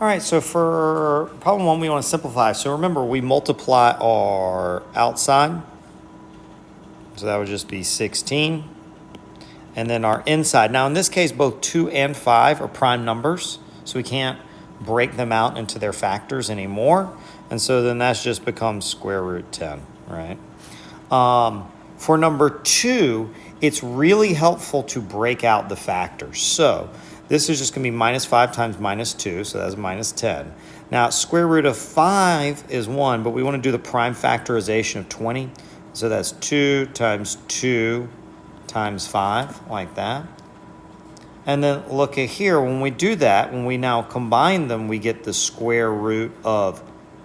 All right, so for problem 1, we want to simplify. So remember, we multiply our outside. So that would just be 16. And then our inside. Now, in this case, both 2 and 5 are prime numbers, so we can't break them out into their factors anymore. And so then that just becomes square root 10, right? For number 2, it's really helpful to break out the factors. So this is just going to be minus 5 times minus 2, so that's minus 10. Now, square root of 5 is 1, but we want to do the prime factorization of 20. So that's 2 times 2 times 5, like that. And then look at here, when we do that, when we now combine them, we get the square root of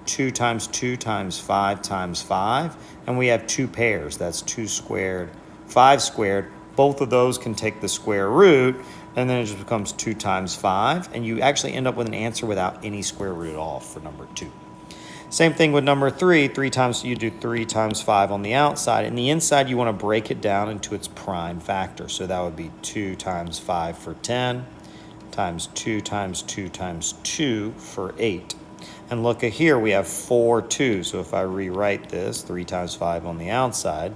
2 times 2 times 5 times 5. And we have 2 pairs. That's 2 squared, 5 squared. Both of those can take the square root, and then it just becomes 2 times 5. And you actually end up with an answer without any square root at all for number 2. Same thing with number 3. You do 3 times 5 on the outside. And the inside, you want to break it down into its prime factor. So that would be 2 times 5 for 10 times 2 times 2 times 2 for 8. And look at here, we have 4 2's. So if I rewrite this, 3 times 5 on the outside,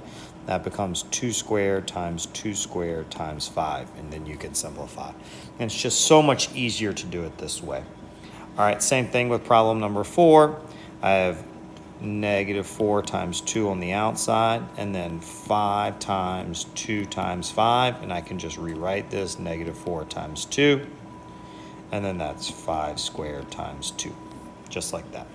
that becomes 2 squared times 2 squared times 5. And then you can simplify. And it's just so much easier to do it this way. All right, same thing with problem number 4. I have negative 4 times 2 on the outside, and then 5 times 2 times 5, and I can just rewrite this, negative 4 times 2, and then that's 5 squared times 2, just like that.